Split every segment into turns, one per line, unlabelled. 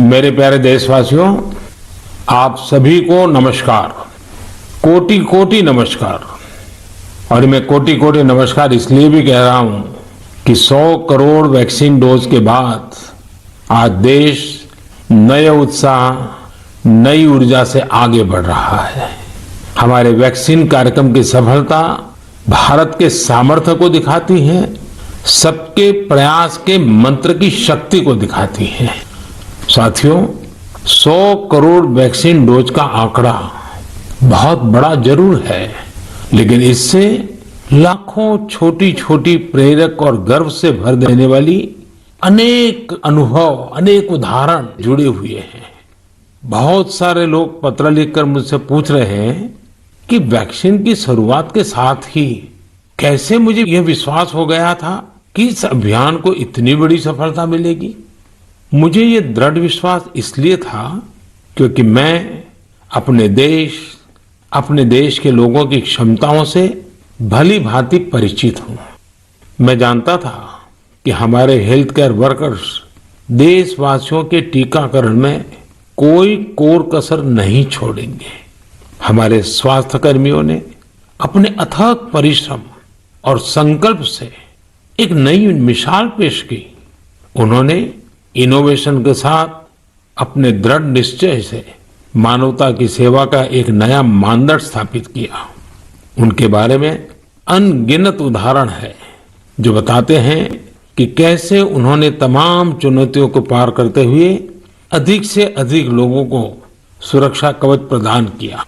मेरे प्यारे देशवासियों, आप सभी को नमस्कार, कोटि कोटि नमस्कार। और मैं कोटि कोटि नमस्कार इसलिए भी कह रहा हूं कि 100 करोड़ वैक्सीन डोज के बाद आज देश नए उत्साह, नई ऊर्जा से आगे बढ़ रहा है। हमारे वैक्सीन कार्यक्रम की सफलता भारत के सामर्थ्य को दिखाती है, सबके प्रयास के मंत्र की शक्ति को दिखाती है। साथियों, 100 करोड़ वैक्सीन डोज का आंकड़ा बहुत बड़ा जरूर है, लेकिन इससे लाखों छोटी छोटी प्रेरक और गर्व से भर देने वाली अनेक अनुभव, अनेक उदाहरण जुड़े हुए हैं। बहुत सारे लोग पत्र लिखकर मुझसे पूछ रहे हैं कि वैक्सीन की शुरुआत के साथ ही कैसे मुझे यह विश्वास हो गया था कि इस अभियान को इतनी बड़ी सफलता मिलेगी। मुझे ये दृढ़ विश्वास इसलिए था क्योंकि मैं अपने देश के लोगों की क्षमताओं से भली भांति परिचित हूं। मैं जानता था कि हमारे हेल्थ केयर वर्कर्स देशवासियों के टीकाकरण में कोई कोर कसर नहीं छोड़ेंगे। हमारे स्वास्थ्य कर्मियों ने अपने अथक परिश्रम और संकल्प से एक नई मिसाल पेश की। उन्होंने इनोवेशन के साथ अपने दृढ़ निश्चय से मानवता की सेवा का एक नया मानदंड स्थापित किया। उनके बारे में अनगिनत उदाहरण है जो बताते हैं कि कैसे उन्होंने तमाम चुनौतियों को पार करते हुए अधिक से अधिक लोगों को सुरक्षा कवच प्रदान किया।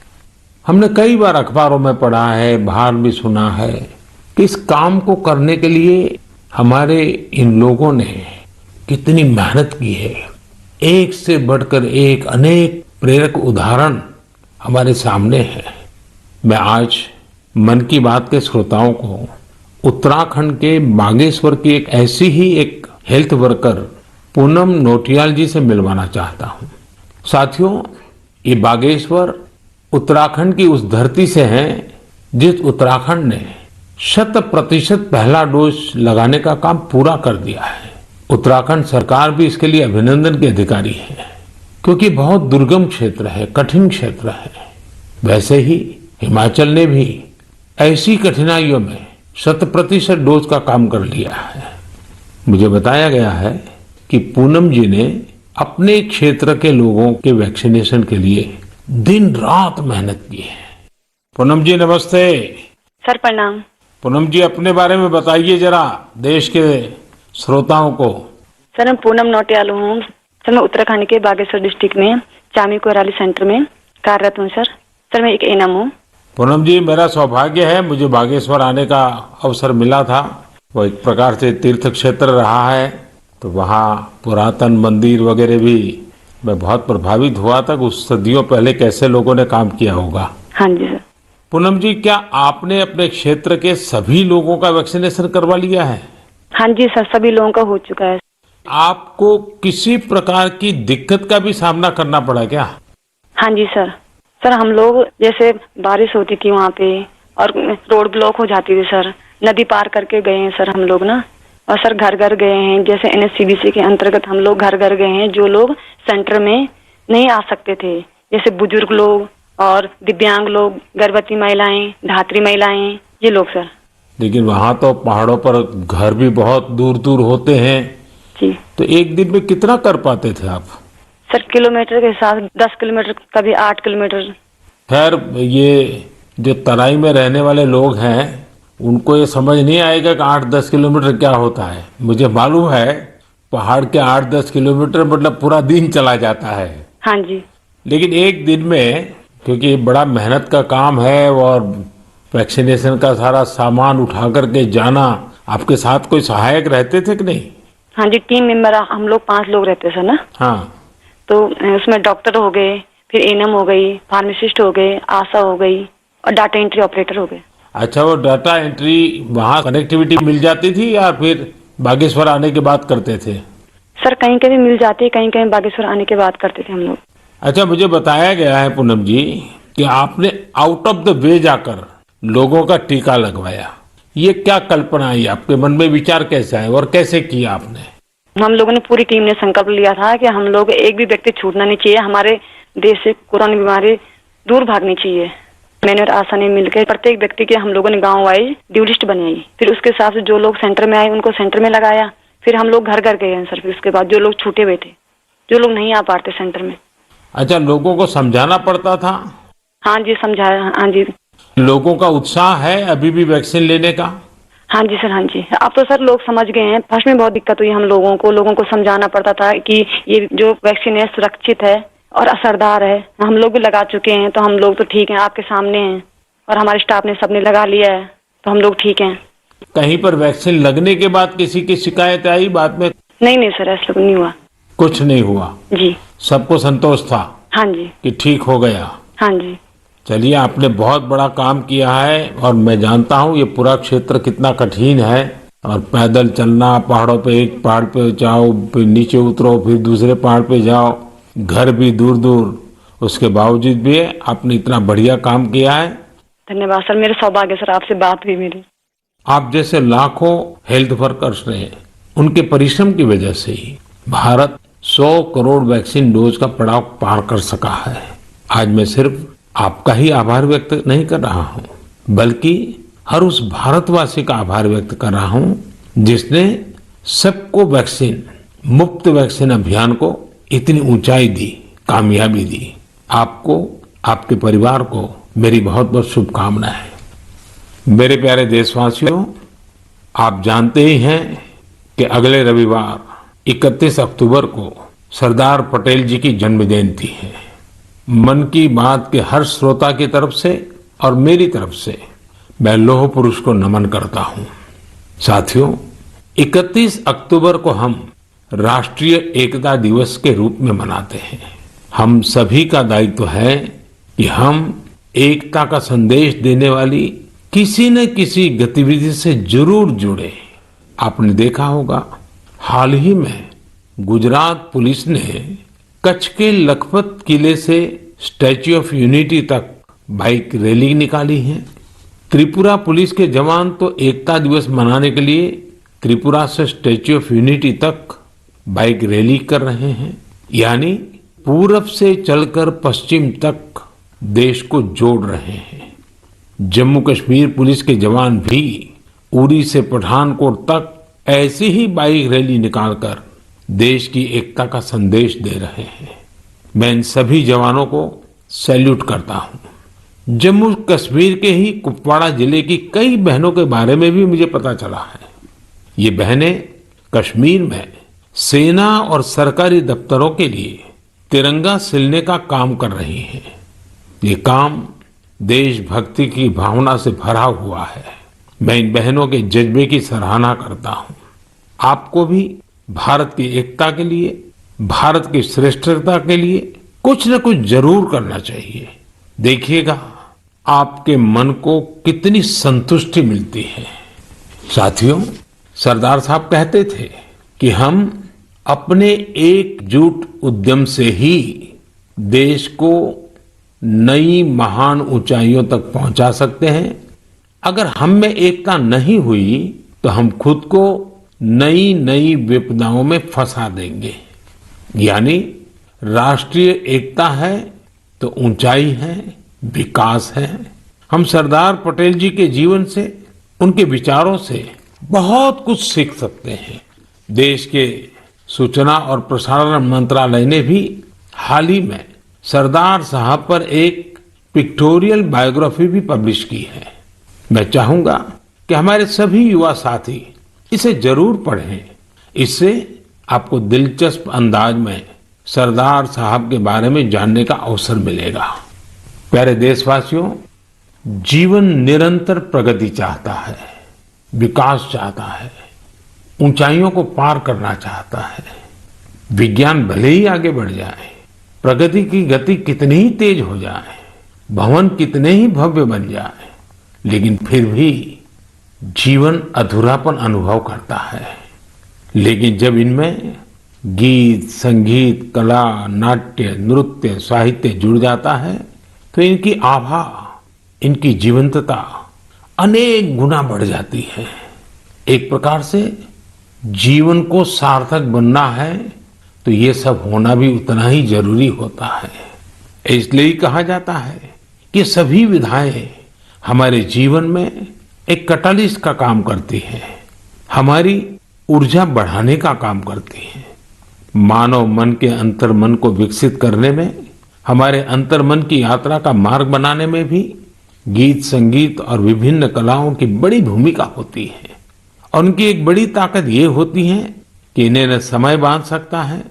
हमने कई बार अखबारों में पढ़ा है, बाहर भी सुना है कि इस काम को करने के लिए हमारे इन लोगों ने कितनी मेहनत की है। एक से बढ़कर एक अनेक प्रेरक उदाहरण हमारे सामने हैं। मैं आज मन की बात के श्रोताओं को उत्तराखंड के बागेश्वर की एक ऐसी ही एक हेल्थ वर्कर पूनम नौटियाल जी से मिलवाना चाहता हूं। साथियों, ये बागेश्वर उत्तराखंड की उस धरती से है जिस उत्तराखंड ने 100% पहला डोज लगाने का काम पूरा कर दिया है। उत्तराखंड सरकार भी इसके लिए अभिनंदन की अधिकारी है, क्योंकि बहुत दुर्गम क्षेत्र है, कठिन क्षेत्र है। वैसे ही हिमाचल ने भी ऐसी कठिनाइयों में 100% डोज का काम कर लिया है। मुझे बताया गया है कि पूनम जी ने अपने क्षेत्र के लोगों के वैक्सीनेशन के लिए दिन रात मेहनत की है। पूनम जी नमस्ते।
सर प्रणाम।
पूनम जी, अपने बारे में बताइए जरा देश के श्रोताओं को।
सर मैं पूनम नौटियाल हूँ। सर मैं उत्तराखंड के बागेश्वर डिस्ट्रिक्ट में चामी कोराली सेंटर में कार्यरत हूँ। सर मैं एक एएनएम हूँ।
पूनम जी, मेरा सौभाग्य है, मुझे बागेश्वर आने का अवसर मिला था। वो एक प्रकार से तीर्थ क्षेत्र रहा है, तो वहाँ पुरातन मंदिर वगैरह भी मैं बहुत प्रभावित हुआ था। उस सदियों पहले कैसे लोगों ने काम किया होगा।
हाँ जी सर।
पूनम जी, क्या आपने अपने क्षेत्र के सभी लोगों का वैक्सीनेशन करवा लिया है?
हाँ जी सर, सभी लोगों का हो चुका है।
आपको किसी प्रकार की दिक्कत का भी सामना करना पड़ा क्या?
हाँ जी सर। सर हम लोग जैसे बारिश होती थी वहाँ पे और रोड ब्लॉक हो जाती थी सर, नदी पार करके गए हैं सर हम लोग ना। और सर घर घर गए हैं, जैसे NSCDC के अंतर्गत हम लोग घर घर गए हैं जो लोग सेंटर में नहीं आ सकते थे, जैसे बुजुर्ग लोग और दिव्यांग लोग, गर्भवती महिलाएं, धात्री महिलाएं, ये लोग सर।
लेकिन वहाँ तो पहाड़ों पर घर भी बहुत दूर दूर होते हैं
जी।
तो एक दिन में कितना कर पाते थे आप?
सर किलोमीटर के हिसाब 10 किलोमीटर, कभी 8 किलोमीटर।
खैर, ये जो तराई में रहने वाले लोग हैं उनको ये समझ नहीं आएगा कि 8-10 किलोमीटर क्या होता है। मुझे मालूम है पहाड़ के 8-10 किलोमीटर मतलब पूरा दिन चला जाता है।
हाँ जी।
लेकिन एक दिन में, क्योंकि बड़ा मेहनत का काम है और वैक्सीनेशन का सारा सामान उठा करके जाना, आपके साथ कोई सहायक रहते थे कि नहीं?
हाँ जी, टीम मेंबर हम लोग 5 लोग रहते सर ना।
हाँ।
तो उसमें डॉक्टर हो गए, फिर एएनएम हो गई, फार्मासिस्ट हो गए, आशा हो गई और डाटा एंट्री ऑपरेटर हो गए।
अच्छा, वो डाटा एंट्री वहाँ कनेक्टिविटी मिल जाती थी या फिर बागेश्वर आने के बाद करते थे?
सर कहीं कहीं मिल जाती, कहीं कहीं बागेश्वर आने के बाद करते थे हम लोग।
अच्छा, मुझे बताया गया है पूनम जी कि आपने आउट ऑफ द वे जाकर लोगों का टीका लगवाया। ये क्या कल्पना आई आपके मन में, विचार कैसा है और कैसे किया आपने?
हम लोगों ने पूरी टीम ने संकल्प लिया था कि हम लोग एक भी व्यक्ति छूटना नहीं चाहिए, हमारे देश से कोरोना बीमारी दूर भागनी चाहिए। मैंने और आशा ने मिलकर प्रत्येक व्यक्ति के हम लोगों ने गांव वाइज ड्यू लिस्ट बनाई, फिर उसके हिसाब से जो लोग सेंटर में आए उनको सेंटर में लगाया, फिर हम लोग घर घर गए हैं सर। फिर उसके बाद जो लोग छूटे हुए थे, जो लोग नहीं आ पाते सेंटर में।
अच्छा, लोगों को समझाना पड़ता था?
हाँ जी, समझाया। हाँ जी,
लोगों का उत्साह है अभी भी वैक्सीन लेने का?
हाँ जी सर, हाँ जी। अब तो सर लोग समझ गए हैं। फर्स्ट में बहुत दिक्कत हुई हम लोगों को समझाना पड़ता था कि ये जो वैक्सीन है सुरक्षित है और असरदार है। हम लोग भी लगा चुके हैं, तो हम लोग तो ठीक हैं, आपके सामने हैं, और हमारे स्टाफ ने सबने लगा लिया है, तो हम लोग ठीक हैं।
कहीं पर वैक्सीन लगने के बाद किसी की शिकायत आई बाद में?
नहीं सर, ऐसा कुछ नहीं हुआ।
कुछ नहीं हुआ
जी।
सबको संतोष था?
हाँ जी।
कि ठीक हो गया?
हाँ जी।
चलिए, आपने बहुत बड़ा काम किया है और मैं जानता हूँ ये पूरा क्षेत्र कितना कठिन है, और पैदल चलना, पहाड़ों पे, एक पहाड़ पे जाओ फिर नीचे उतरो फिर दूसरे पहाड़ पे जाओ, घर भी दूर दूर, उसके बावजूद भी आपने इतना बढ़िया काम किया है।
धन्यवाद सर, मेरे सौभाग्य सर आपसे बात हुई मेरी।
आप जैसे लाखों हेल्थ वर्कर्स ने, उनके परिश्रम की वजह से ही भारत 100 करोड़ वैक्सीन डोज का पड़ाव पार कर सका है। आज मैं सिर्फ आपका ही आभार व्यक्त नहीं कर रहा हूं, बल्कि हर उस भारतवासी का आभार व्यक्त कर रहा हूं जिसने सबको वैक्सीन, मुफ्त वैक्सीन अभियान को इतनी ऊंचाई दी, कामयाबी दी। आपको, आपके परिवार को मेरी बहुत बहुत शुभकामनाएं। मेरे प्यारे देशवासियों, आप जानते ही हैं कि अगले रविवार 31 अक्टूबर को सरदार पटेल जी की जन्म जयंती है। मन की बात के हर श्रोता की तरफ से और मेरी तरफ से मैं लौह पुरुष को नमन करता हूं। साथियों, 31 अक्टूबर को हम राष्ट्रीय एकता दिवस के रूप में मनाते हैं। हम सभी का दायित्व है कि हम एकता का संदेश देने वाली किसी न किसी गतिविधि से जरूर जुड़े। आपने देखा होगा, हाल ही में गुजरात पुलिस ने कच्छ के लखपत किले से स्टैच्यू ऑफ यूनिटी तक बाइक रैली निकाली है। त्रिपुरा पुलिस के जवान तो एकता दिवस मनाने के लिए त्रिपुरा से स्टैच्यू ऑफ यूनिटी तक बाइक रैली कर रहे हैं, यानी पूरब से चलकर पश्चिम तक देश को जोड़ रहे हैं। जम्मू कश्मीर पुलिस के जवान भी उरी से पठानकोट तक ऐसी ही बाइक रैली निकालकर देश की एकता का संदेश दे रहे हैं। मैं इन सभी जवानों को सैल्यूट करता हूं। जम्मू कश्मीर के ही कुपवाड़ा जिले की कई बहनों के बारे में भी मुझे पता चला है। ये बहनें कश्मीर में सेना और सरकारी दफ्तरों के लिए तिरंगा सिलने का काम कर रही हैं। ये काम देशभक्ति की भावना से भरा हुआ है। मैं इन बहनों के जज्बे की सराहना करता हूं। आपको भी भारत की एकता के लिए, भारत की श्रेष्ठता के लिए कुछ न कुछ जरूर करना चाहिए। देखिएगा, आपके मन को कितनी संतुष्टि मिलती है। साथियों, सरदार साहब कहते थे कि हम अपने एकजुट उद्यम से ही देश को नई महान ऊंचाइयों तक पहुंचा सकते हैं। अगर हम में एकता नहीं हुई तो हम खुद को नई नई विपदाओं में फंसा देंगे। यानी राष्ट्रीय एकता है तो ऊंचाई है, विकास है। हम सरदार पटेल जी के जीवन से, उनके विचारों से बहुत कुछ सीख सकते हैं। देश के सूचना और प्रसारण मंत्रालय ने भी हाल ही में सरदार साहब पर एक पिक्टोरियल बायोग्राफी भी पब्लिश की है। मैं चाहूंगा कि हमारे सभी युवा साथी इसे जरूर पढ़ें। इससे आपको दिलचस्प अंदाज में सरदार साहब के बारे में जानने का अवसर मिलेगा। प्यारे देशवासियों, जीवन निरंतर प्रगति चाहता है, विकास चाहता है, ऊंचाइयों को पार करना चाहता है। विज्ञान भले ही आगे बढ़ जाए, प्रगति की गति कितनी ही तेज हो जाए, भवन कितने ही भव्य बन जाए, लेकिन फिर भी जीवन अधूरापन अनुभव करता है। लेकिन जब इनमें गीत, संगीत, कला, नाट्य, नृत्य, साहित्य जुड़ जाता है तो इनकी आभा, इनकी जीवंतता अनेक गुना बढ़ जाती है। एक प्रकार से जीवन को सार्थक बनना है तो ये सब होना भी उतना ही जरूरी होता है। इसलिए ही कहा जाता है कि सभी विधाएं हमारे जीवन में एक कैटलिस्ट का काम करती हैं, हमारी ऊर्जा बढ़ाने का काम करती हैं। मानव मन के अंतर्मन को विकसित करने में, हमारे अंतर्मन की यात्रा का मार्ग बनाने में भी गीत, संगीत और विभिन्न कलाओं की बड़ी भूमिका होती है। और उनकी एक बड़ी ताकत ये होती है कि इन्हें न समय बांध सकता है,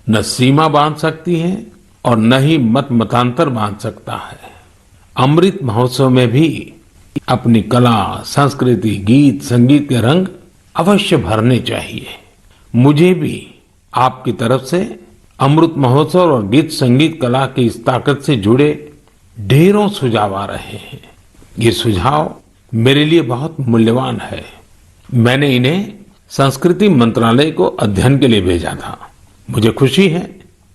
न सीमा बांध सकती है और न ही मत मतांतर बांध सकता है। अमृत महोत्सव में भी अपनी कला, संस्कृति, गीत, संगीत के रंग अवश्य भरने चाहिए। मुझे भी आपकी तरफ से अमृत महोत्सव और गीत संगीत कला की इस ताकत से जुड़े ढेरों सुझाव आ रहे हैं। ये सुझाव मेरे लिए बहुत मूल्यवान है। मैंने इन्हें संस्कृति मंत्रालय को अध्ययन के लिए भेजा था। मुझे खुशी है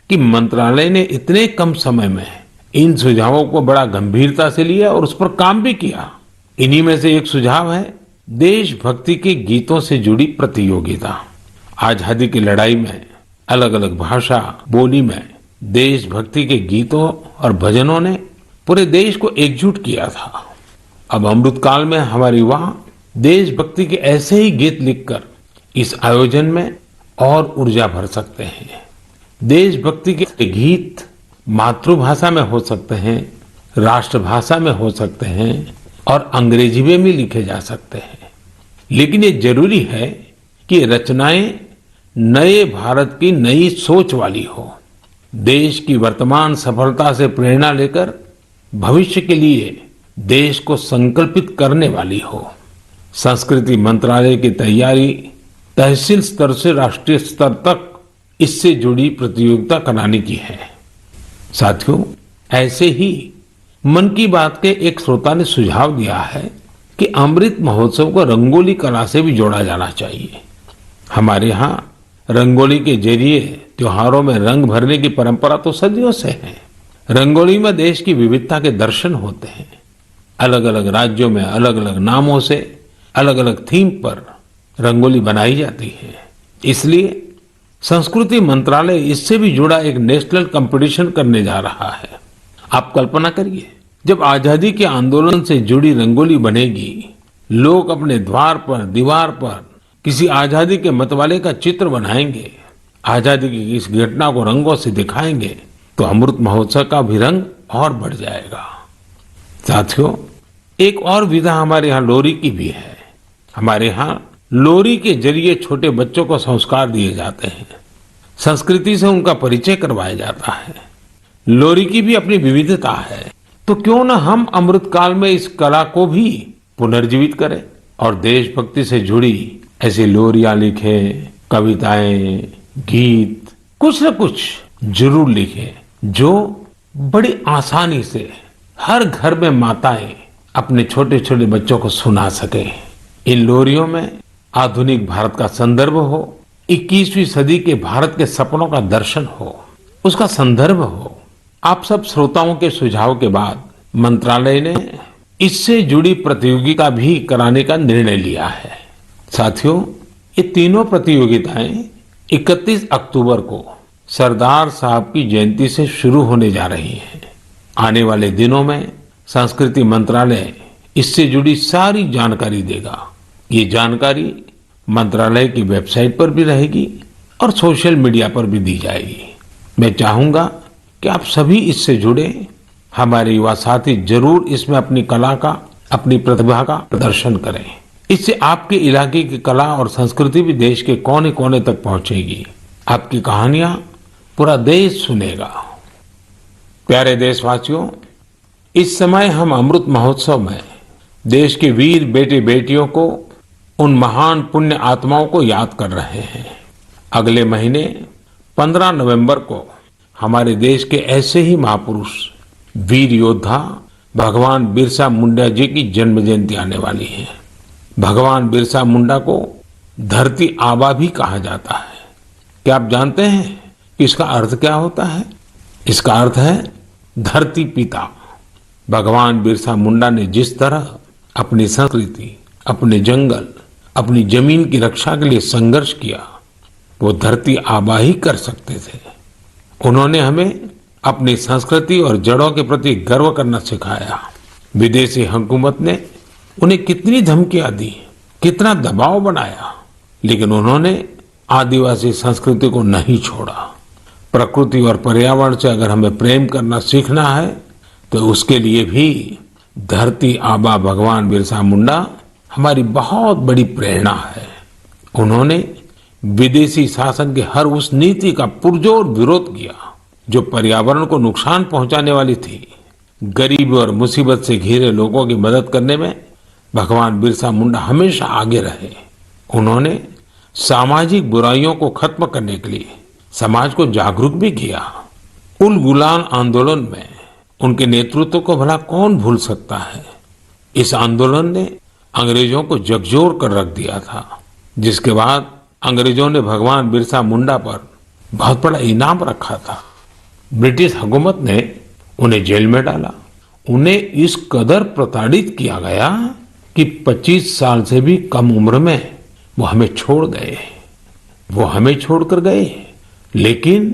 कि मंत्रालय ने इतने कम समय में इन सुझावों को बड़ा गंभीरता से लिया और उस पर काम भी किया। इन्हीं में से एक सुझाव है देशभक्ति के गीतों से जुड़ी प्रतियोगिता। आजादी की लड़ाई में अलग अलग भाषा, बोली में देशभक्ति के गीतों और भजनों ने पूरे देश को एकजुट किया था। अब अमृतकाल में हमारे युवा देशभक्ति के ऐसे ही गीत लिखकर इस आयोजन में और ऊर्जा भर सकते हैं। देशभक्ति के गीत मातृभाषा में हो सकते हैं, राष्ट्रभाषा में हो सकते हैं और अंग्रेजी में भी लिखे जा सकते हैं। लेकिन ये जरूरी है कि रचनाएं नए भारत की नई सोच वाली हो, देश की वर्तमान सफलता से प्रेरणा लेकर भविष्य के लिए देश को संकल्पित करने वाली हो। संस्कृति मंत्रालय की तैयारी तहसील स्तर से राष्ट्रीय स्तर तक इससे जुड़ी प्रतियोगिता कराने की है। साथियों, ऐसे ही मन की बात के एक श्रोता ने सुझाव दिया है कि अमृत महोत्सव को रंगोली कला से भी जोड़ा जाना चाहिए। हमारे यहाँ रंगोली के जरिए त्योहारों में रंग भरने की परंपरा तो सदियों से है। रंगोली में देश की विविधता के दर्शन होते हैं। अलग अलग राज्यों में अलग अलग नामों से अलग अलग थीम पर रंगोली बनाई जाती है। इसलिए संस्कृति मंत्रालय इससे भी जुड़ा एक नेशनल कंपटीशन करने जा रहा है। आप कल्पना करिए, जब आजादी के आंदोलन से जुड़ी रंगोली बनेगी, लोग अपने द्वार पर, दीवार पर किसी आजादी के मतवाले का चित्र बनाएंगे, आजादी की इस घटना को रंगों से दिखाएंगे, तो अमृत महोत्सव का भी रंग और बढ़ जाएगा। साथियों, एक और विधा हमारे यहाँ लोरी की भी है। हमारे यहाँ लोरी के जरिए छोटे बच्चों को संस्कार दिए जाते हैं, संस्कृति से उनका परिचय करवाया जाता है। लोरी की भी अपनी विविधता है, तो क्यों न हम अमृतकाल में इस कला को भी पुनर्जीवित करें और देशभक्ति से जुड़ी ऐसी लोरियां लिखे, कविताएं, गीत कुछ न कुछ जरूर लिखे जो बड़ी आसानी से हर घर में माताएं अपने छोटे छोटे बच्चों को सुना सके। इन लोरियों में आधुनिक भारत का संदर्भ हो, 21वीं सदी के भारत के सपनों का दर्शन हो, उसका संदर्भ हो। आप सब श्रोताओं के सुझाव के बाद मंत्रालय ने इससे जुड़ी प्रतियोगिता भी कराने का निर्णय लिया है। साथियों, ये तीनों प्रतियोगिताएं 31 अक्टूबर को सरदार साहब की जयंती से शुरू होने जा रही हैं। आने वाले दिनों में संस्कृति मंत्रालय इससे जुड़ी सारी जानकारी देगा। ये जानकारी मंत्रालय की वेबसाइट पर भी रहेगी और सोशल मीडिया पर भी दी जाएगी। मैं चाहूंगा कि आप सभी इससे जुड़े, हमारे युवा साथी जरूर इसमें अपनी कला का, अपनी प्रतिभा का प्रदर्शन करें। इससे आपके इलाके की कला और संस्कृति भी देश के कोने कोने तक पहुंचेगी। आपकी कहानियां पूरा देश सुनेगा। प्यारे देशवासियों, इस समय हम अमृत महोत्सव में देश के वीर बेटे बेटियों को, उन महान पुण्य आत्माओं को याद कर रहे हैं। अगले महीने 15 नवंबर को हमारे देश के ऐसे ही महापुरुष, वीर योद्धा भगवान बिरसा मुंडा जी की जन्म जयंती आने वाली है। भगवान बिरसा मुंडा को धरती आबा भी कहा जाता है। क्या आप जानते हैं कि इसका अर्थ क्या होता है? इसका अर्थ है धरती पिता। भगवान बिरसा मुंडा ने जिस तरह अपनी संस्कृति, अपने जंगल, अपनी जमीन की रक्षा के लिए संघर्ष किया, वो धरती आबा ही कर सकते थे। उन्होंने हमें अपनी संस्कृति और जड़ों के प्रति गर्व करना सिखाया। विदेशी हुकूमत ने उन्हें कितनी धमकियां दी, कितना दबाव बनाया, लेकिन उन्होंने आदिवासी संस्कृति को नहीं छोड़ा। प्रकृति और पर्यावरण से अगर हमें प्रेम करना सीखना है तो उसके लिए भी धरती आबा भगवान बिरसा मुंडा हमारी बहुत बड़ी प्रेरणा है। उन्होंने विदेशी शासन की हर उस नीति का पुरजोर विरोध किया जो पर्यावरण को नुकसान पहुंचाने वाली थी। गरीब और मुसीबत से घिरे लोगों की मदद करने में भगवान बिरसा मुंडा हमेशा आगे रहे। उन्होंने सामाजिक बुराइयों को खत्म करने के लिए समाज को जागरूक भी किया। उल गुलान आंदोलन में उनके नेतृत्व को भला कौन भूल सकता है। इस आंदोलन ने अंग्रेजों को झकझोर कर रख दिया था, जिसके बाद अंग्रेजों ने भगवान बिरसा मुंडा पर बहुत बड़ा इनाम रखा था। ब्रिटिश हुकूमत ने उन्हें जेल में डाला। उन्हें इस कदर प्रताड़ित किया गया कि 25 साल से भी कम उम्र में वो हमें छोड़ गए। वो हमें छोड़कर गए, लेकिन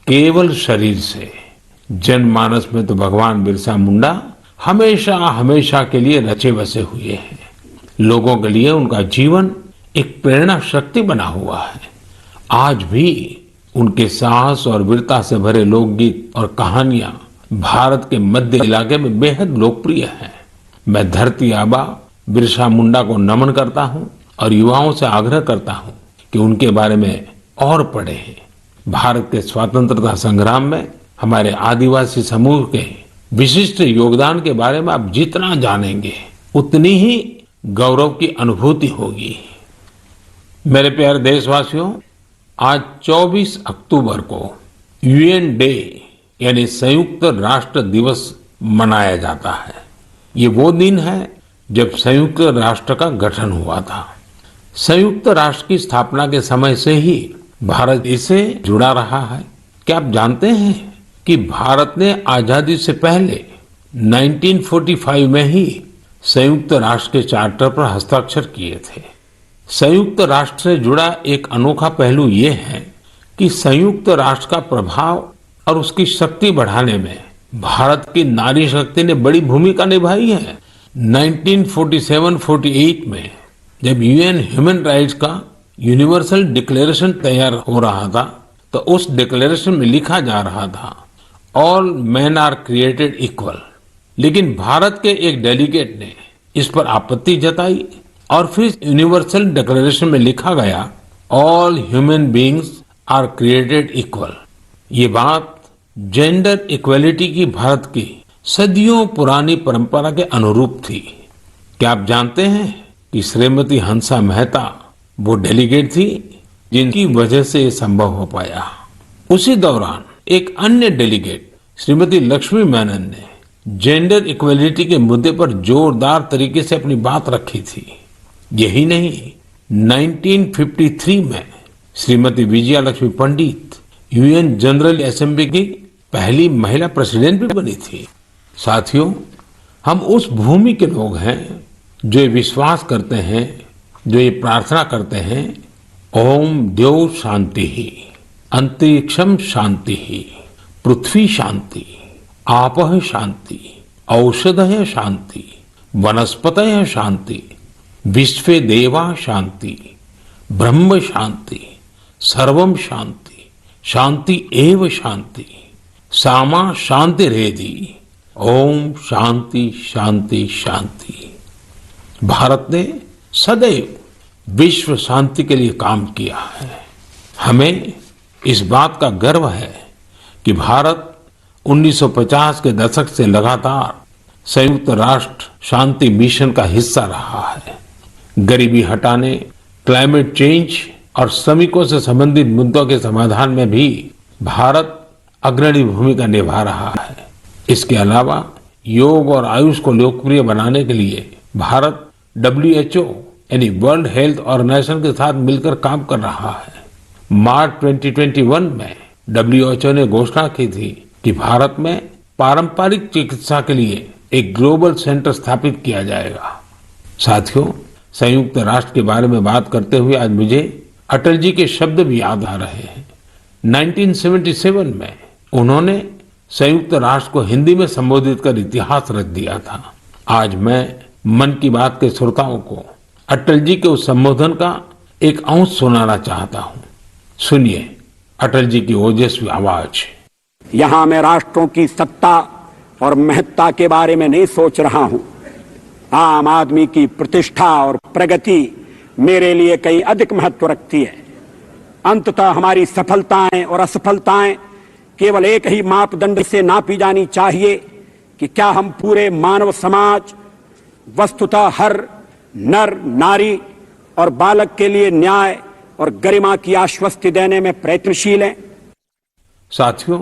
केवल शरीर से। जनमानस में तो भगवान बिरसा मुंडा हमेशा हमेशा के लिए रचे बसे हुए हैं। लोगों के लिए उनका जीवन एक प्रेरणा शक्ति बना हुआ है। आज भी उनके साहस और वीरता से भरे लोकगीत और कहानियां भारत के मध्य इलाके में बेहद लोकप्रिय हैं। मैं धरती आबा बिरसा मुंडा को नमन करता हूं और युवाओं से आग्रह करता हूं कि उनके बारे में और पढ़ें। भारत के स्वतंत्रता संग्राम में हमारे आदिवासी समूह के विशिष्ट योगदान के बारे में आप जितना जानेंगे उतनी ही गौरव की अनुभूति होगी। मेरे प्यारे देशवासियों, आज 24 अक्टूबर को यूएन डे यानी संयुक्त राष्ट्र दिवस मनाया जाता है। ये वो दिन है जब संयुक्त राष्ट्र का गठन हुआ था। संयुक्त राष्ट्र की स्थापना के समय से ही भारत इससे जुड़ा रहा है। क्या आप जानते हैं कि भारत ने आजादी से पहले 1945 में ही संयुक्त राष्ट्र के चार्टर पर हस्ताक्षर किए थे। संयुक्त राष्ट्र से जुड़ा एक अनोखा पहलू ये है कि संयुक्त राष्ट्र का प्रभाव और उसकी शक्ति बढ़ाने में भारत की नारी शक्ति ने बड़ी भूमिका निभाई है। 1947-48 में जब यूएन ह्यूमन राइट्स का यूनिवर्सल डिक्लेरेशन तैयार हो रहा था तो उस डिक्लेरेशन में लिखा जा रहा था all man are created equal, लेकिन भारत के एक डेलीगेट ने इस पर आपत्ति जताई और फिर यूनिवर्सल डिक्लेरेशन में लिखा गया all human beings are created equal. ये बात जेंडर इक्वलिटी की भारत की सदियों पुरानी परंपरा के अनुरूप थी। क्या आप जानते हैं कि श्रीमती हंसा मेहता वो डेलीगेट थी जिनकी वजह से ये संभव हो पाया। उसी दौरान एक अन्य डेलीगेट श्रीमती लक्ष्मी मेनन ने जेंडर इक्वलिटी के मुद्दे पर जोरदार तरीके से अपनी बात रखी थी। यही नहीं, 1953 में श्रीमती विजया लक्ष्मी पंडित यूएन जनरल असेंबली की पहली महिला प्रेसिडेंट भी बनी थी। साथियों, हम उस भूमि के लोग हैं जो ये विश्वास करते हैं, जो ये प्रार्थना करते हैं, ओम द्यौ शांति ही, अंतरिक्षम शांति ही, पृथ्वी शांति, आपः शांति, औषधय शांति, वनस्पतय शांति, विश्वे देवा शांति, ब्रह्म शांति, सर्वम शांति, शांति एव शांति, सामा शांति रेधि, ओम शांति शांति शांति। भारत ने सदैव विश्व शांति के लिए काम किया है। हमें इस बात का गर्व है कि भारत 1950 के दशक से लगातार संयुक्त राष्ट्र शांति मिशन का हिस्सा रहा है। गरीबी हटाने, क्लाइमेट चेंज और श्रमिकों से संबंधित मुद्दों के समाधान में भी भारत अग्रणी भूमिका निभा रहा है। इसके अलावा योग और आयुष को लोकप्रिय बनाने के लिए भारत WHO यानी वर्ल्ड हेल्थ ऑर्गेनाइजेशन के साथ मिलकर काम कर रहा है। मार्च 2021 में WHO ने घोषणा की थी कि भारत में पारंपरिक चिकित्सा के लिए एक ग्लोबल सेंटर स्थापित किया जाएगा। साथियों, संयुक्त राष्ट्र के बारे में बात करते हुए आज मुझे अटल जी के शब्द भी याद आ रहे हैं। 1977 में उन्होंने संयुक्त राष्ट्र को हिंदी में संबोधित कर इतिहास रच दिया था। आज मैं मन की बात के श्रोताओं को अटल जी के उस संबोधन का एक अंश सुनाना चाहता हूं। सुनिए अटल जी की ओजस्वी आवाज।
यहां मैं राष्ट्रों की सत्ता और महत्ता के बारे में नहीं सोच रहा हूं। आम आदमी की प्रतिष्ठा और प्रगति मेरे लिए कहीं अधिक महत्व रखती है। अंततः हमारी सफलताएं और असफलताएं केवल एक ही मापदंड से नापी जानी चाहिए कि क्या हम पूरे मानव समाज, वस्तुतः हर नर, नारी और बालक के लिए न्याय और गरिमा की आश्वस्ति देने में प्रयत्नशील हैं।
साथियों,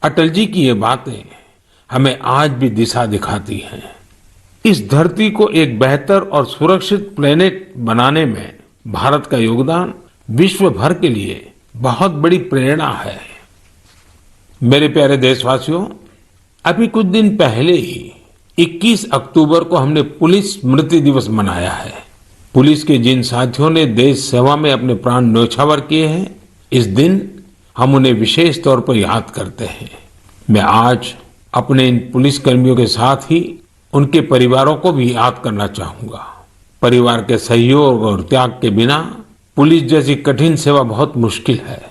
अटल जी की ये बातें हमें आज भी दिशा दिखाती हैं। इस धरती को एक बेहतर और सुरक्षित प्लेनेट बनाने में भारत का योगदान विश्व भर के लिए बहुत बड़ी प्रेरणा है। मेरे प्यारे देशवासियों, अभी कुछ दिन पहले ही 21 अक्टूबर को हमने पुलिस स्मृति दिवस मनाया है। पुलिस के जिन साथियों ने देश सेवा में अपने प्राण न्यौछावर किए हैं, इस दिन हम उन्हें विशेष तौर पर याद करते हैं। मैं आज अपने इन पुलिस कर्मियों के साथ ही उनके परिवारों को भी याद करना चाहूंगा। परिवार के सहयोग और त्याग के बिना पुलिस जैसी कठिन सेवा बहुत मुश्किल है।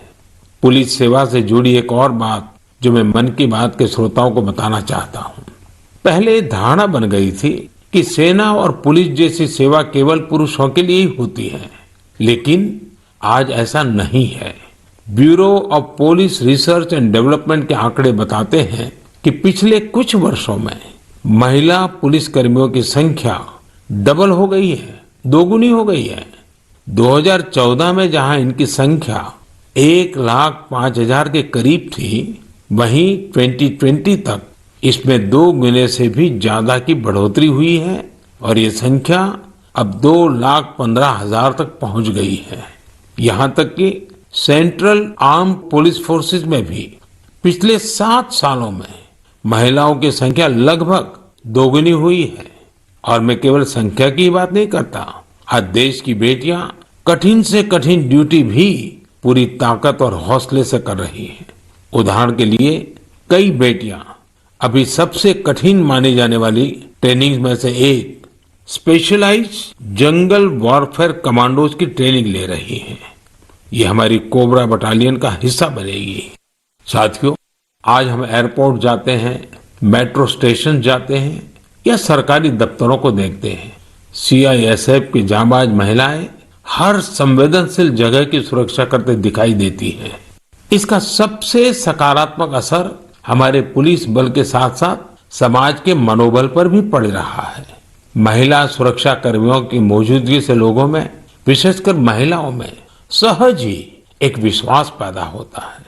पुलिस सेवा से जुड़ी एक और बात जो मैं मन की बात के श्रोताओं को बताना चाहता हूं। पहले धारणा बन गई थी कि सेना और पुलिस जैसी सेवा केवल पुरुषों के लिए ही होती है, लेकिन आज ऐसा नहीं है। Bureau of police research and development के आंकड़े बताते हैं कि पिछले कुछ वर्षों में महिला पुलिस कर्मियों की संख्या डबल हो गई है, दोगुनी हो गई है। 2014 में जहां इनकी संख्या 1,05,000 के करीब थी, वहीं 2020 तक इसमें 2 गुने से भी ज्यादा की बढ़ोतरी हुई है और ये संख्या अब 2,15,000 तक पहुंच गई है। यहां तक कि सेंट्रल आर्म पुलिस फोर्सेस में भी पिछले 7 सालों में महिलाओं की संख्या लगभग दोगुनी हुई है। और मैं केवल संख्या की बात नहीं करता, आज देश की बेटियां कठिन से कठिन ड्यूटी भी पूरी ताकत और हौसले से कर रही हैं। उदाहरण के लिए कई बेटियां अभी सबसे कठिन मानी जाने वाली ट्रेनिंग में से एक स्पेशलाइज्ड जंगल वॉरफेयर कमांडोज की ट्रेनिंग ले रही हैं। ये हमारी कोबरा बटालियन का हिस्सा बनेगी। साथियों, आज हम एयरपोर्ट जाते हैं, मेट्रो स्टेशन जाते हैं या सरकारी दफ्तरों को देखते हैं। सीआईएसएफ की जांबाज महिलाएं हर संवेदनशील जगह की सुरक्षा करते दिखाई देती हैं। इसका सबसे सकारात्मक असर हमारे पुलिस बल के साथ साथ समाज के मनोबल पर भी पड़ रहा है। महिला सुरक्षा कर्मियों की मौजूदगी से लोगों में, विशेषकर महिलाओं में सहज ही एक विश्वास पैदा होता है।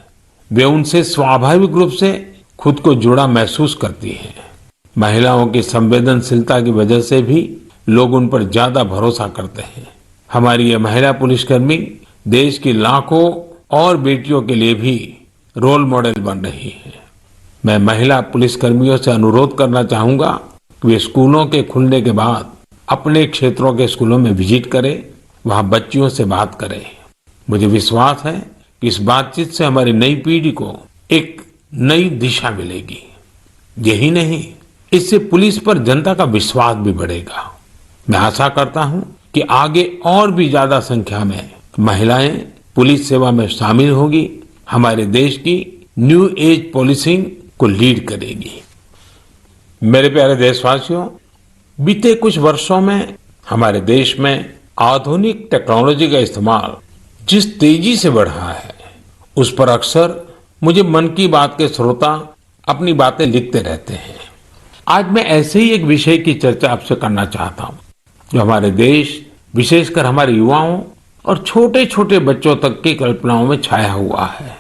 वे उनसे स्वाभाविक रूप से खुद को जुड़ा महसूस करती हैं। महिलाओं की संवेदनशीलता की वजह से भी लोग उन पर ज्यादा भरोसा करते हैं। हमारी ये महिला पुलिसकर्मी देश की लाखों और बेटियों के लिए भी रोल मॉडल बन रही है। मैं महिला पुलिसकर्मियों से अनुरोध करना चाहूंगा कि वे स्कूलों के खुलने के बाद अपने क्षेत्रों के स्कूलों में विजिट करें, वहां बच्चियों से बात करें। मुझे विश्वास है कि इस बातचीत से हमारी नई पीढ़ी को एक नई दिशा मिलेगी। यही नहीं, इससे पुलिस पर जनता का विश्वास भी बढ़ेगा। मैं आशा करता हूं कि आगे और भी ज्यादा संख्या में महिलाएं पुलिस सेवा में शामिल होगी, हमारे देश की न्यू एज पुलिसिंग को लीड करेगी। मेरे प्यारे देशवासियों, बीते कुछ वर्षों में हमारे देश में आधुनिक टेक्नोलॉजी का इस्तेमाल जिस तेजी से बढ़ा है, उस पर अक्सर मुझे मन की बात के श्रोता अपनी बातें लिखते रहते हैं। आज मैं ऐसे ही एक विषय की चर्चा आपसे करना चाहता हूं, जो हमारे देश, विशेषकर हमारे युवाओं और छोटे छोटे बच्चों तक की कल्पनाओं में छाया हुआ है।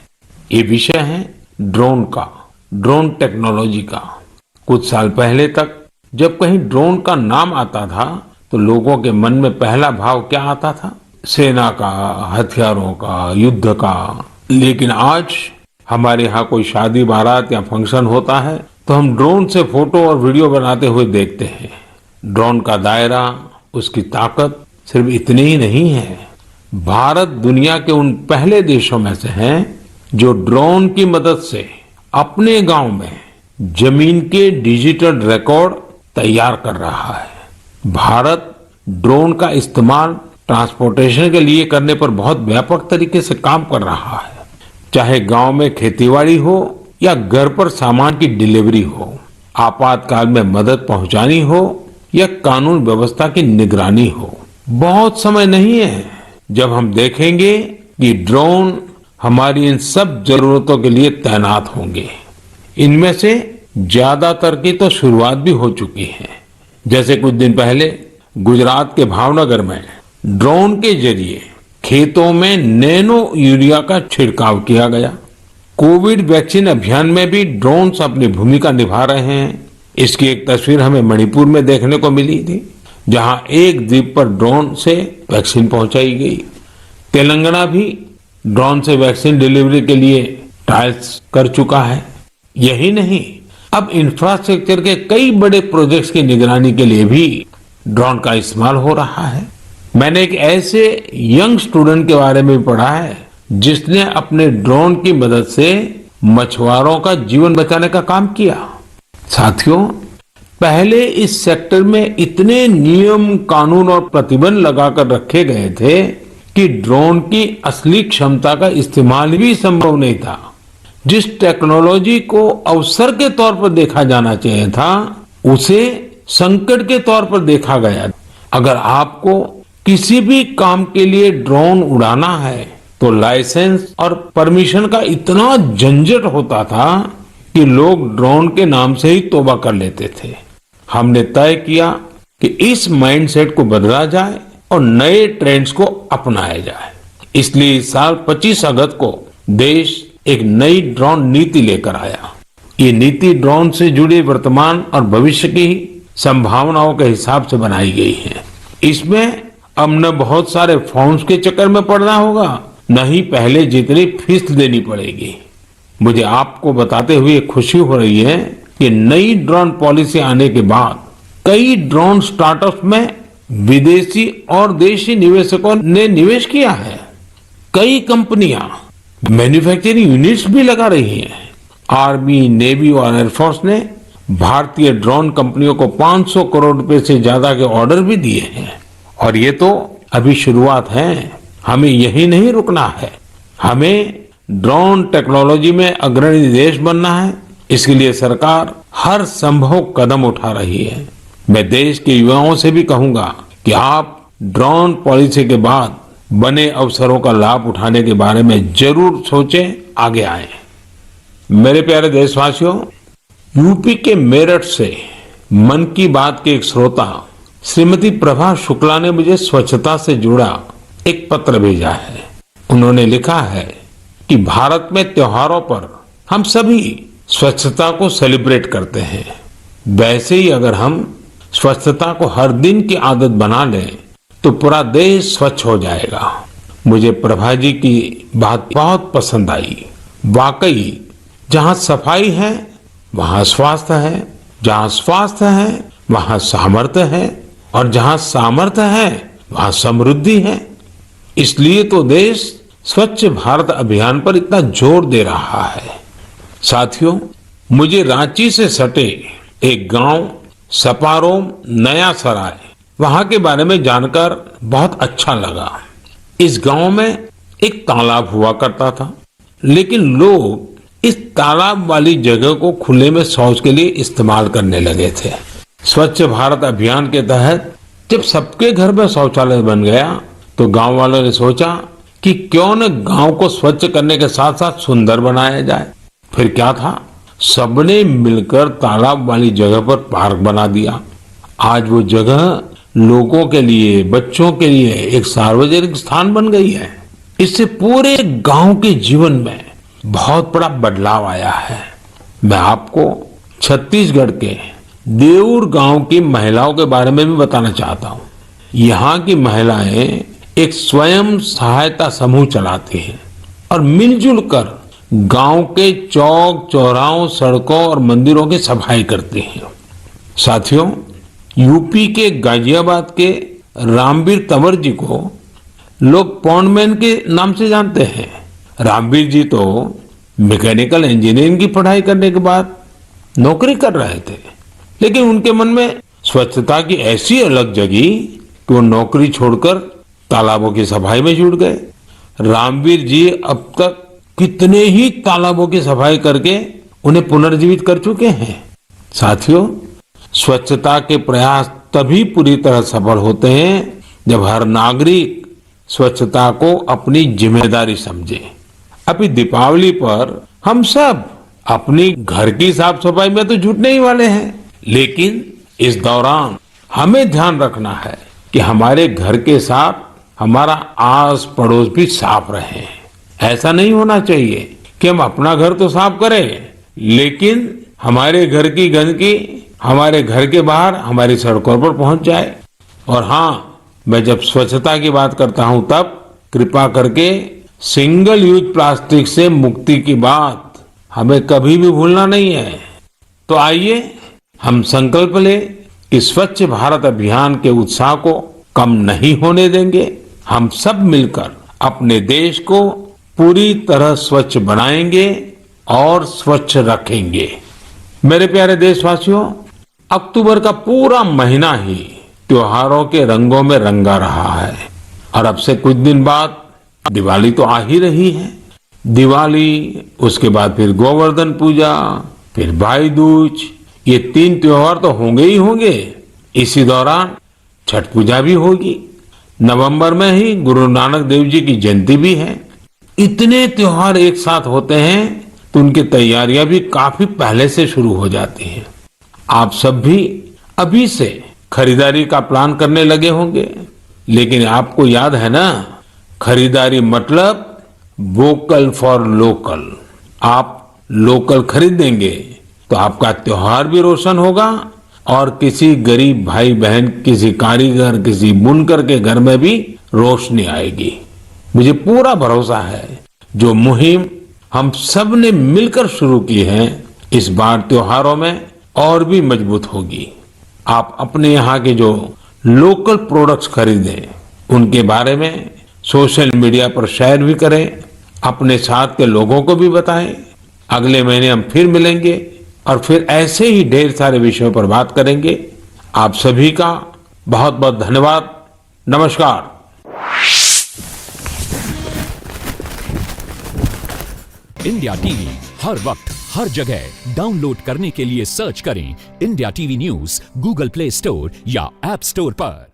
ये विषय है ड्रोन टेक्नोलॉजी का। कुछ साल पहले तक जब कहीं ड्रोन का नाम आता था तो लोगों के मन में पहला भाव क्या आता था? सेना का, हथियारों का, युद्ध का। लेकिन आज हमारे यहाँ कोई शादी बारात या फंक्शन होता है तो हम ड्रोन से फोटो और वीडियो बनाते हुए देखते हैं। ड्रोन का दायरा, उसकी ताकत सिर्फ इतने ही नहीं है, भारत दुनिया के उन पहले देशों में से है जो ड्रोन की मदद से अपने गांव में जमीन के डिजिटल रिकॉर्ड तैयार कर रहा है। भारत ड्रोन का इस्तेमाल ट्रांसपोर्टेशन के लिए करने पर बहुत व्यापक तरीके से काम कर रहा है, चाहे गांव में खेतीबाड़ी हो या घर पर सामान की डिलीवरी हो, आपातकाल में मदद पहुंचानी हो या कानून व्यवस्था की निगरानी हो। बहुत समय नहीं है जब हम देखेंगे कि ड्रोन हमारी इन सब जरूरतों के लिए तैनात होंगे। इनमें से ज्यादातर की तो शुरुआत भी हो चुकी है। जैसे कुछ दिन पहले गुजरात के भावनगर में ड्रोन के जरिए खेतों में नैनो यूरिया का छिड़काव किया गया। कोविड वैक्सीन अभियान में भी ड्रोन्स अपनी भूमिका निभा रहे हैं। इसकी एक तस्वीर हमें मणिपुर में देखने को मिली थी, जहां एक द्वीप पर ड्रोन से वैक्सीन पहुंचाई गई। तेलंगाना भी ड्रोन से वैक्सीन डिलीवरी के लिए ट्रायल्स कर चुका है। यही नहीं, अब इंफ्रास्ट्रक्चर के कई बड़े प्रोजेक्ट्स की निगरानी के लिए भी ड्रोन का इस्तेमाल हो रहा है। मैंने एक ऐसे यंग स्टूडेंट के बारे में पढ़ा है जिसने अपने ड्रोन की मदद से मछुआरों का जीवन बचाने का काम किया। साथियों, पहले इस सेक्टर में इतने नियम, कानून और प्रतिबंध लगाकर रखे गए थे कि ड्रोन की असली क्षमता का इस्तेमाल भी संभव नहीं था। जिस टेक्नोलॉजी को अवसर के तौर पर देखा जाना चाहिए था, उसे संकट के तौर पर देखा गया। अगर आपको किसी भी काम के लिए ड्रोन उड़ाना है तो लाइसेंस और परमिशन का इतना झंझट होता था कि लोग ड्रोन के नाम से ही तौबा कर लेते थे। हमने तय किया कि इस माइंडसेट को बदला जाए और नए ट्रेंड्स को अपनाया जाए। इसलिए इस साल 25 अगस्त को देश एक नई ड्रोन नीति लेकर आया। ये नीति ड्रोन से जुड़ी वर्तमान और भविष्य की संभावनाओं के हिसाब से बनाई गई है। इसमें अब न बहुत सारे फॉर्म्स के चक्कर में पड़ना होगा, न ही पहले जितनी फीस देनी पड़ेगी। मुझे आपको बताते हुए खुशी हो रही है कि नई ड्रोन पॉलिसी आने के बाद कई ड्रोन स्टार्टअप्स में विदेशी और देशी निवेशकों ने निवेश किया है। कई कंपनियां मैन्युफैक्चरिंग यूनिट्स भी लगा रही हैं। आर्मी, नेवी और एयरफोर्स ने भारतीय ड्रोन कंपनियों को 500 करोड़ रुपए से ज्यादा के ऑर्डर भी दिए हैं। और ये तो अभी शुरुआत है, हमें यही नहीं रुकना है। हमें ड्रोन टेक्नोलॉजी में अग्रणी देश बनना है। इसके लिए सरकार हर संभव कदम उठा रही है। मैं देश के युवाओं से भी कहूंगा कि आप ड्रोन पॉलिसी के बाद बने अवसरों का लाभ उठाने के बारे में जरूर सोचें, आगे आए। मेरे प्यारे देशवासियों, यूपी के मेरठ से मन की बात के एक श्रोता श्रीमती प्रभा शुक्ला ने मुझे स्वच्छता से जुड़ा एक पत्र भेजा है। उन्होंने लिखा है कि भारत में त्योहारों पर हम सभी स्वच्छता को सेलिब्रेट करते हैं। वैसे ही अगर हम स्वच्छता को हर दिन की आदत बना लें तो पूरा देश स्वच्छ हो जाएगा। मुझे प्रभा जी की बात बहुत पसंद आई। वाकई जहां सफाई है वहां स्वास्थ्य है, जहां स्वास्थ्य है वहां सामर्थ्य है, और जहां सामर्थ्य है वहां समृद्धि है। इसलिए तो देश स्वच्छ भारत अभियान पर इतना जोर दे रहा है। साथियों, मुझे रांची से सटे एक गांव सपारोम नया सराय, वहां के बारे में जानकर बहुत अच्छा लगा। इस गांव में एक तालाब हुआ करता था, लेकिन लोग इस तालाब वाली जगह को खुले में शौच के लिए इस्तेमाल करने लगे थे। स्वच्छ भारत अभियान के तहत जब सबके घर में शौचालय बन गया तो गांव वालों ने सोचा कि क्यों न गांव को स्वच्छ करने के साथ साथ सुंदर बनाया जाए। फिर क्या था, सबने मिलकर तालाब वाली जगह पर पार्क बना दिया। आज वो जगह लोगों के लिए, बच्चों के लिए एक सार्वजनिक स्थान बन गई है। इससे पूरे गांव के जीवन में बहुत बड़ा बदलाव आया है। मैं आपको छत्तीसगढ़ के देऊर गांव की महिलाओं के बारे में भी बताना चाहता हूँ। यहाँ की महिलाएं एक स्वयं सहायता समूह चलाती हैं और मिलजुल कर गांव के चौक, चौराहों, सड़कों और मंदिरों की सफाई करती हैं। साथियों, यूपी के गाजियाबाद के रामवीर तंवर जी को लोग पॉन्डमैन के नाम से जानते हैं। रामवीर जी तो मैकेनिकल इंजीनियरिंग की पढ़ाई करने के बाद नौकरी कर रहे थे, लेकिन उनके मन में स्वच्छता की ऐसी अलग जगी कि वो नौकरी छोड़कर तालाबों की सफाई में जुट गए। रामवीर जी अब तक कितने ही तालाबों की सफाई करके उन्हें पुनर्जीवित कर चुके हैं। साथियों, स्वच्छता के प्रयास तभी पूरी तरह सफल होते हैं जब हर नागरिक स्वच्छता को अपनी जिम्मेदारी समझे। अभी दीपावली पर हम सब अपनी घर की साफ सफाई में तो जुटने ही वाले हैं, लेकिन इस दौरान हमें ध्यान रखना है कि हमारे घर के साथ हमारा आस पड़ोस भी साफ रहे। ऐसा नहीं होना चाहिए कि हम अपना घर तो साफ करें, लेकिन हमारे घर की गंदगी हमारे घर के बाहर हमारी सड़कों पर पहुंच जाए। और हाँ, मैं जब स्वच्छता की बात करता हूं तब कृपा करके सिंगल यूज प्लास्टिक से मुक्ति की बात हमें कभी भी भूलना नहीं है। तो आइए हम संकल्प लें कि स्वच्छ भारत अभियान के उत्साह को कम नहीं होने देंगे। हम सब मिलकर अपने देश को पूरी तरह स्वच्छ बनाएंगे और स्वच्छ रखेंगे। मेरे प्यारे देशवासियों, अक्टूबर का पूरा महीना ही त्योहारों के रंगों में रंगा रहा है और अब से कुछ दिन बाद दिवाली तो आ ही रही है। दिवाली, उसके बाद फिर गोवर्धन पूजा, फिर भाई दूज, ये 3 त्योहार तो होंगे ही होंगे। इसी दौरान छठ पूजा भी होगी। नवंबर में ही गुरु नानक देव जी की जयंती भी है। इतने त्योहार एक साथ होते हैं तो उनकी तैयारियां भी काफी पहले से शुरू हो जाती हैं। आप सब भी अभी से खरीदारी का प्लान करने लगे होंगे, लेकिन आपको याद है ना, खरीदारी मतलब वोकल फॉर लोकल। आप लोकल खरीदेंगे तो आपका त्योहार भी रोशन होगा और किसी गरीब भाई बहन, किसी कारीगर, किसी बुनकर के घर में भी रोशनी आएगी। मुझे पूरा भरोसा है जो मुहिम हम सब ने मिलकर शुरू की है, इस बार त्योहारों में और भी मजबूत होगी। आप अपने यहाँ के जो लोकल प्रोडक्ट्स खरीदें, उनके बारे में सोशल मीडिया पर शेयर भी करें, अपने साथ के लोगों को भी बताएं। अगले महीने हम फिर मिलेंगे और फिर ऐसे ही ढेर सारे विषयों पर बात करेंगे। आप सभी का बहुत बहुत धन्यवाद। नमस्कार।
इंडिया टीवी हर वक्त हर जगह डाउनलोड करने के लिए सर्च करें India TV news Google play store या ऐप स्टोर पर।